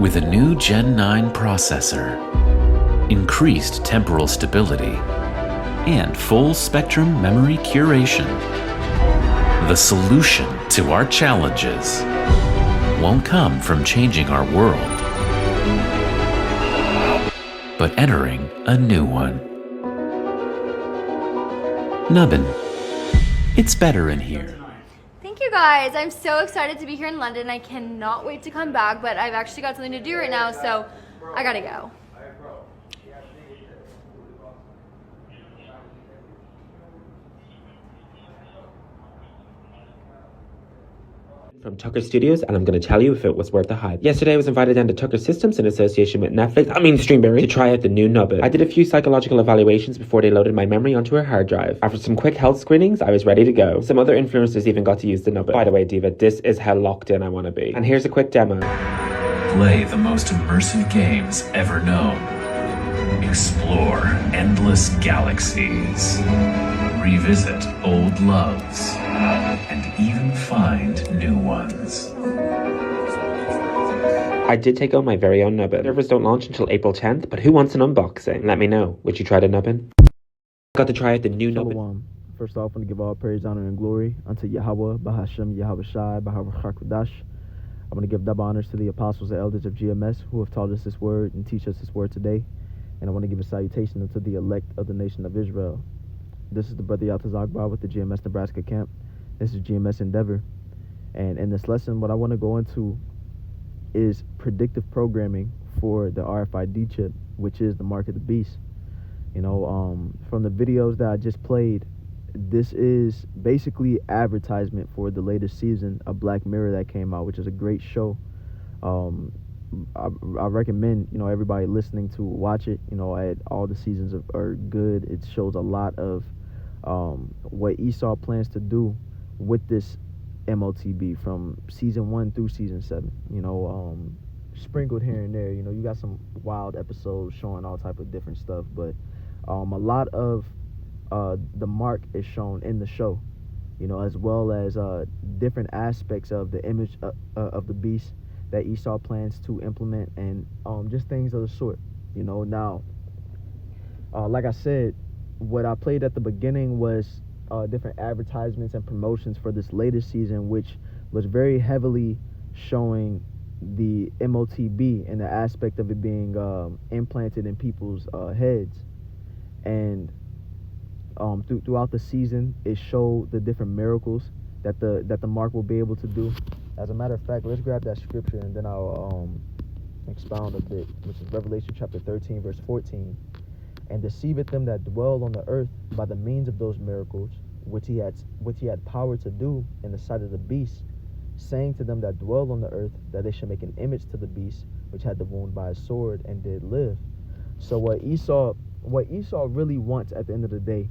With a new Gen 9 processor, increased temporal stability, and full-spectrum memory curation, the solution to our challenges won't come from changing our world, but entering a new one. Nubbin, it's better in here. Thank you guys. I'm so excited to be here in London. I cannot wait to come back, but I've actually got something to do right now, so I gotta go. From Tucker Studios, and I'm going to tell you if it was worth the hype. Yesterday, I was invited down to Tucker Systems in association with Streamberry, to try out the new Nubbin. I did a few psychological evaluations before they loaded my memory onto a hard drive. After some quick health screenings, I was ready to go. Some other influencers even got to use the Nubbin. By the way, Diva, this is how locked in I want to be. And here's a quick demo. Play the most immersive games ever known. Explore endless galaxies. Revisit old loves. And even find new ones. I did take on my very own Nubbin. Servers don't launch until April 10th, but who wants an unboxing? Let me know. Would you try the Nubbin? Got to try out the new Nubbin. First off, I want to give all praise, honor, and glory unto Yahweh, Bahashem, Yahweh Shai, Bahawah Chakwadash. I want to give double honors to the apostles and elders of GMS who have taught us this word and teach us this word today. And I want to give a salutation unto the elect of the nation of Israel. This is the brother Yatazagba with the GMS Nebraska camp. This is GMS Endeavor. And in this lesson, what I want to go into is predictive programming for the RFID chip, which is the mark of the beast. You know, from the videos that I just played, this is basically advertisement for the latest season of Black Mirror that came out, which is a great show. I recommend, you know, everybody listening to watch it. You know, all the seasons are good. It shows a lot of what Esau plans to do with this MOTB from season 1 through season 7. You know, sprinkled here and there. You know, you got some wild episodes showing all type of different stuff, but a lot of the mark is shown in the show, you know, as well as different aspects of the image of the beast that Esau plans to implement, and just things of the sort. You know, now, like I said, what I played at the beginning was different advertisements and promotions for this latest season, which was very heavily showing the MOTB and the aspect of it being implanted in people's heads. And throughout the season, it showed the different miracles that the mark will be able to do. As a matter of fact, let's grab that scripture and then I'll expound a bit, which is Revelation chapter 13, verse 14. And deceiveth them that dwell on the earth by the means of those miracles which he had power to do in the sight of the beast, saying to them that dwell on the earth that they should make an image to the beast which had the wound by a sword and did live. So what Esau really wants at the end of the day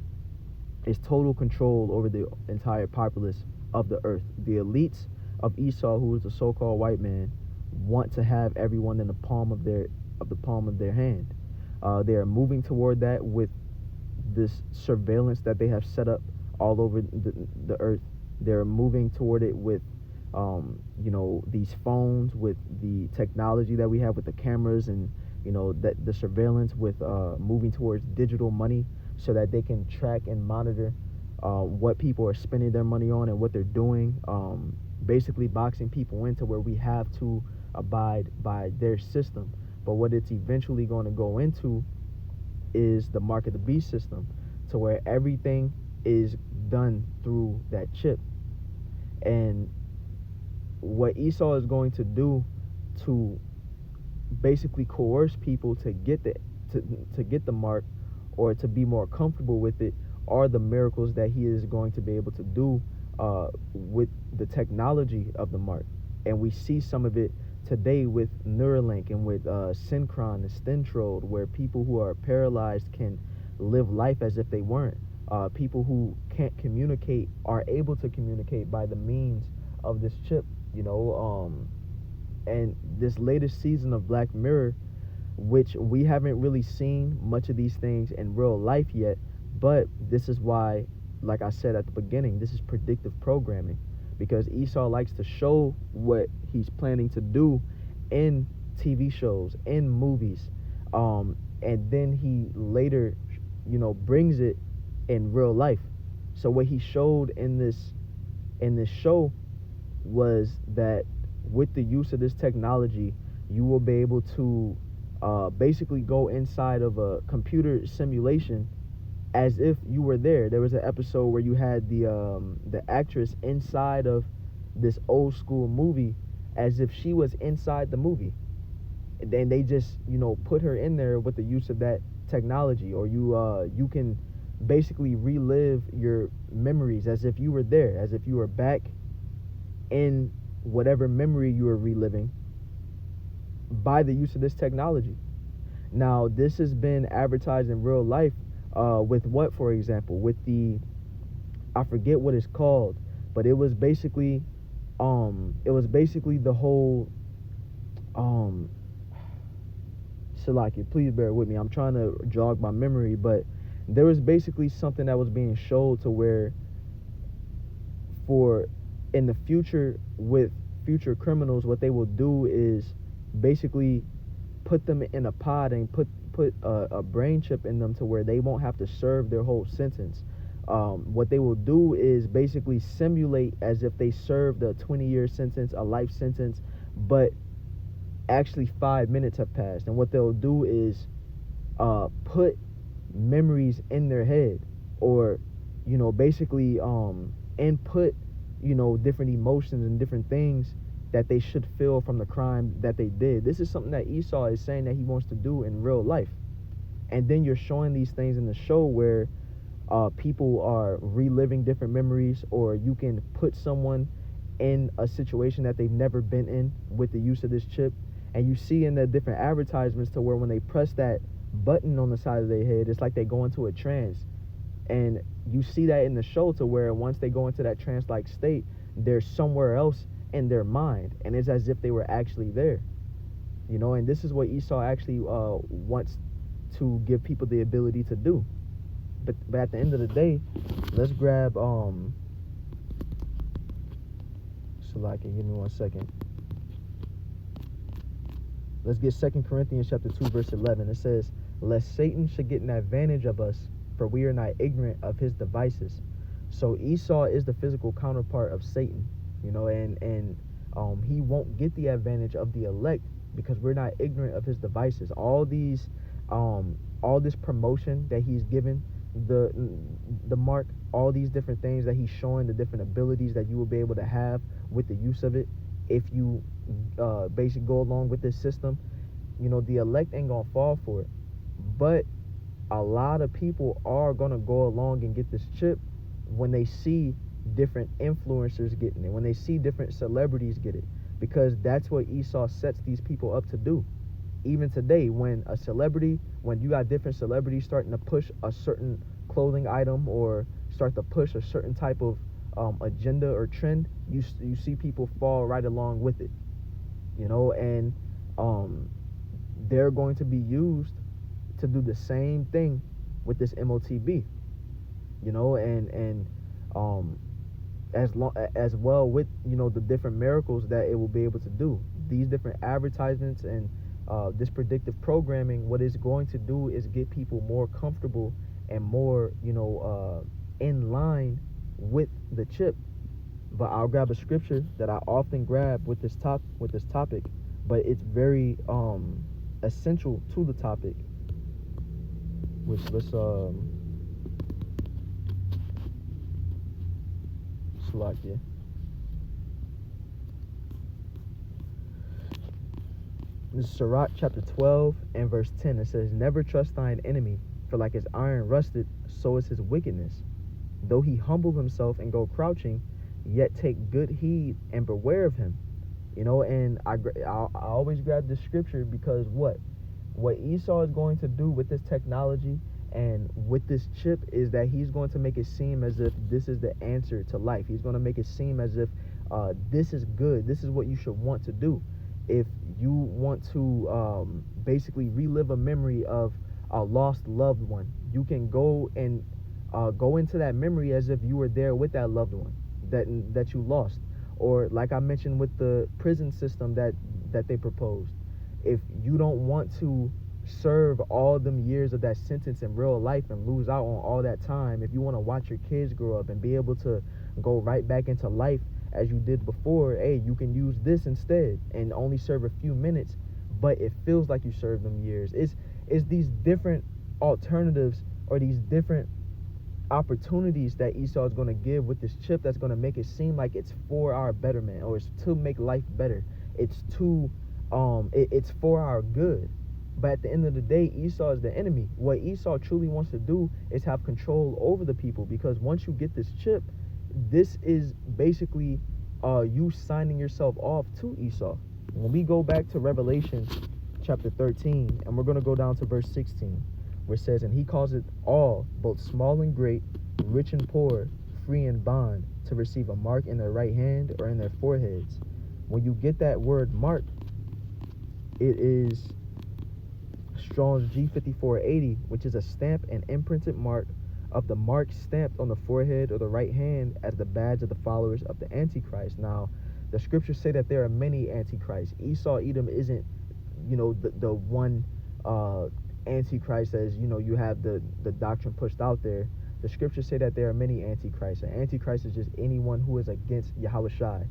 is total control over the entire populace of the earth. The elites of Esau, who is the so-called white man, want to have everyone in the palm of their hand. They are moving toward that with this surveillance that they have set up all over the earth. They're moving toward it with you know, these phones, with the technology that we have with the cameras, and you know, that the surveillance with moving towards digital money, so that they can track and monitor what people are spending their money on and what they're doing, basically boxing people into where we have to abide by their system. But what it's eventually going to go into is the mark of the beast system, to where everything is done through that chip. And what Esau is going to do to basically coerce people to get the mark, or to be more comfortable with it, are the miracles that he is going to be able to do with the technology of the mark. And we see some of it today with Neuralink and with Synchron and Stentrode, where people who are paralyzed can live life as if they weren't. People who can't communicate are able to communicate by the means of this chip, you know. And this latest season of Black Mirror, which we haven't really seen much of these things in real life yet, but this is why, like I said at the beginning, this is predictive programming, because Esau likes to show what he's planning to do in TV shows, in movies, and then he later, brings it in real life. So what he showed in this show was that with the use of this technology, you will be able to basically go inside of a computer simulation as if you were there. There was an episode where you had the actress inside of this old school movie as if she was inside the movie. And then they just, put her in there with the use of that technology, or you can basically relive your memories as if you were there, as if you were back in whatever memory you were reliving by the use of this technology. Now, this has been advertised in real life with what, for example, with I forget what it's called, but it was basically the whole Salaki, please bear with me. I'm trying to jog my memory, but there was basically something that was being showed to where for in the future with future criminals, what they will do is basically put them in a pod and put a brain chip in them to where they won't have to serve their whole sentence. What they will do is basically simulate as if they served a 20-year sentence, a life sentence, but actually 5 minutes have passed. And what they'll do is put memories in their head, or basically input different emotions and different things that they should feel from the crime that they did. This is something that Esau is saying that he wants to do in real life. And then you're showing these things in the show where people are reliving different memories, or you can put someone in a situation that they've never been in with the use of this chip. And you see in the different advertisements to where when they press that button on the side of their head, it's like they go into a trance. And you see that in the show to where once they go into that trance-like state, they're somewhere else in their mind, and it's as if they were actually there. And this is what Esau actually wants to give people the ability to do. But at the end of the day, let's grab Salaki, give me 1 second. Let's get 2 Corinthians chapter 2, verse 11. It says, "Lest Satan should get an advantage of us, for we are not ignorant of his devices." So Esau is the physical counterpart of Satan, and he won't get the advantage of the elect because we're not ignorant of his devices. All this promotion that he's given, the mark, all these different things that he's showing, the different abilities that you will be able to have with the use of it, if you basically go along with this system, the elect ain't gonna fall for it. But a lot of people are gonna go along and get this chip when they see different influencers getting it, when they see different celebrities get it, because that's what Esau sets these people up to do. Even today, when you got different celebrities starting to push a certain clothing item or start to push a certain type of agenda or trend, you see people fall right along with it, and they're going to be used to do the same thing with this MOTB, and as well with the different miracles that it will be able to do. These different advertisements and this predictive programming, what it's going to do is get people more comfortable and more in line with the chip. But I'll grab a scripture that I often grab with this topic, but it's very essential to the topic, which let's select here. This is Sirach chapter 12 and verse 10. It says, "Never trust thine enemy, for like as iron rusted, so is his wickedness. Though he humble himself and go crouching, yet take good heed and beware of him." And I always grab this scripture because what Esau is going to do with this technology and with this chip is that he's going to make it seem as if this is the answer to life. He's going to make it seem as if this is good. This is what you should want to do. If you want to basically relive a memory of a lost loved one, you can go and go into that memory as if you were there with that loved one that you lost. Or like I mentioned with the prison system that they proposed, if you don't want to serve all them years of that sentence in real life and lose out on all that time, if you want to watch your kids grow up and be able to go right back into life as you did before, hey, you can use this instead and only serve a few minutes, but it feels like you served them years. It's these different alternatives or these different opportunities that Esau is going to give with this chip that's going to make it seem like it's for our betterment, or it's to make life better. It's to it's for our good. But at the end of the day, Esau is the enemy. What Esau truly wants to do is have control over the people, because once you get this chip, this is basically you signing yourself off to Esau. When we go back to Revelation chapter 13, and we're going to go down to verse 16, where it says, and he calls it all, both small and great, rich and poor, free and bond, to receive a mark in their right hand or in their foreheads. When you get that word mark, it is Strong's G5480, which is a stamp and imprinted mark of the mark stamped on the forehead or the right hand as the badge of the followers of the Antichrist. Now, the scriptures say that there are many Antichrists. Esau Edom isn't, the one Antichrist, as you have the doctrine pushed out there. The scriptures say that there are many Antichrists. An Antichrist is just anyone who is against Yahushua.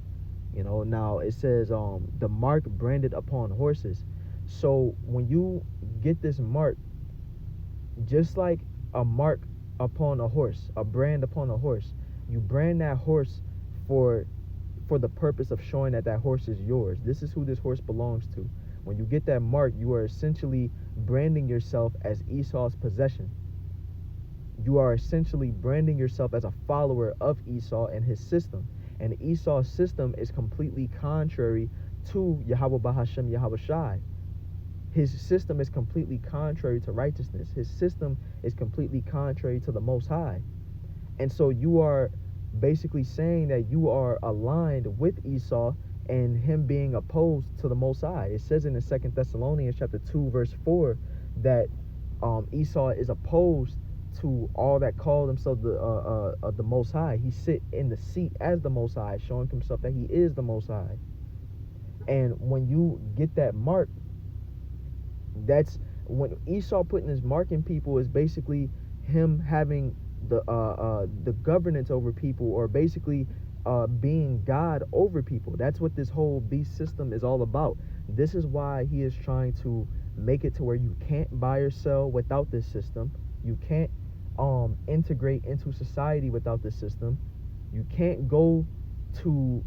Now it says the mark branded upon horses. So when you get this mark, just like a mark upon a horse, a brand upon a horse, you brand that horse for the purpose of showing that horse is yours. This is who this horse belongs to. When you get that mark, you are essentially branding yourself as Esau's possession. You are essentially branding yourself as a follower of Esau and his system. And Esau's system is completely contrary to Yahweh Bahashem Yahushai. His system is completely contrary to righteousness. His system is completely contrary to the Most High. And so you are basically saying that you are aligned with Esau and him being opposed to the Most High. It says in the 2 Thessalonians chapter 2 verse 4 that Esau is opposed to all that call themselves the Most High. He sit in the seat as the Most High, showing himself that he is the Most High. And when you get that mark, that's when Esau putting his mark in people is basically him having the governance over people, or basically being God over people. That's what this whole beast system is all about. This is why he is trying to make it to where you can't buy or sell without this system. You can't integrate into society without this system. You can't go to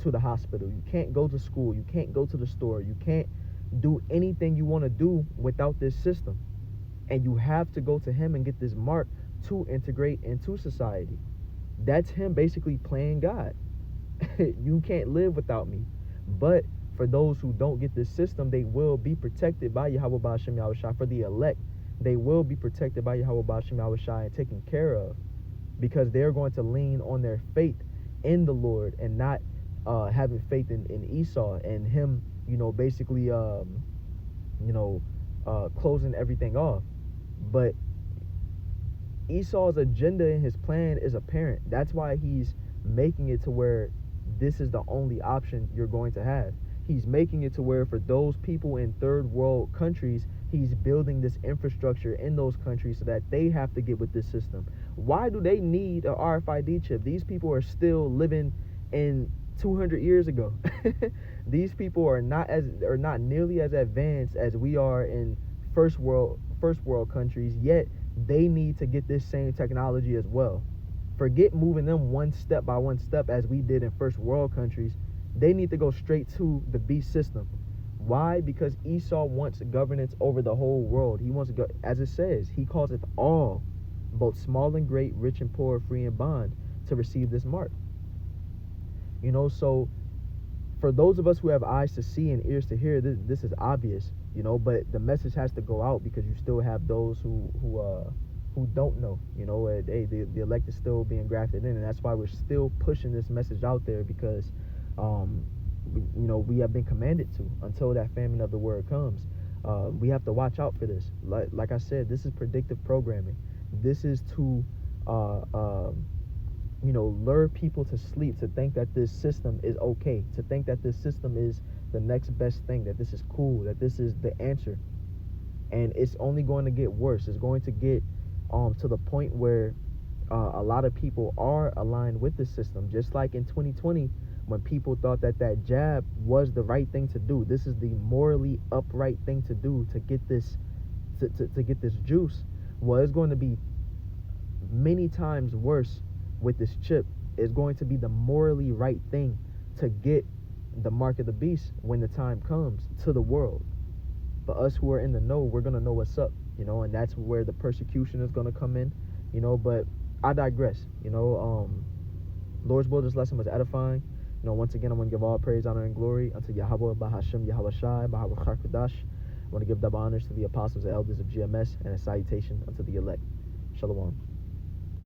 the hospital. You can't go to school. You can't go to the store. You can't do anything you want to do without this system. And you have to go to him and get this mark to integrate into society. That's him basically playing God. You can't live without me. But for those who don't get this system, they will be protected by Yahweh Ba'ashem Yahushua. For the elect, they will be protected by Yahweh Ba'ashem Yahushua and taken care of, because they're going to lean on their faith in the Lord and not having faith in Esau and him, basically closing everything off. But Esau's agenda and his plan is apparent. That's why he's making it to where this is the only option you're going to have. He's making it to where for those people in third world countries, he's building this infrastructure in those countries so that they have to get with this system. Why do they need a RFID chip? These people are still living in 200 years ago. These people are not nearly as advanced as we are in first world countries, yet they need to get this same technology as well. Forget moving them one step by one step as we did in first world countries. They need to go straight to the beast system. Why? Because Esau wants governance over the whole world. He wants to go, as it says, he calls it all, both small and great, rich and poor, free and bond, to receive this mark. So for those of us who have eyes to see and ears to hear, this is obvious, but the message has to go out, because you still have those who don't know, the elect is still being grafted in, and that's why we're still pushing this message out there, because we have been commanded to, until that famine of the word comes. We have to watch out for this. Like I said, this is predictive programming. This is to lure people to sleep, to think that this system is okay, to think that this system is the next best thing, that this is cool, that this is the answer. And it's only going to get worse. It's going to get to the point where a lot of people are aligned with the system. Just like in 2020, when people thought that jab was the right thing to do. This is the morally upright thing to do to get this to get this juice. Well, it's going to be many times worse with this chip. It's going to be the morally right thing to get the mark of the beast when the time comes to the world. But us who are in the know, we're going to know what's up, and that's where the persecution is going to come in, but I digress. Lord's will, this lesson was edifying. Once again, I want to give all praise, honor, and glory unto Yahweh, Bahashem, Yahweh Shai, Bahawah Chakudash. I want to give double honors to the apostles and elders of GMS and a salutation unto the elect. Shalom.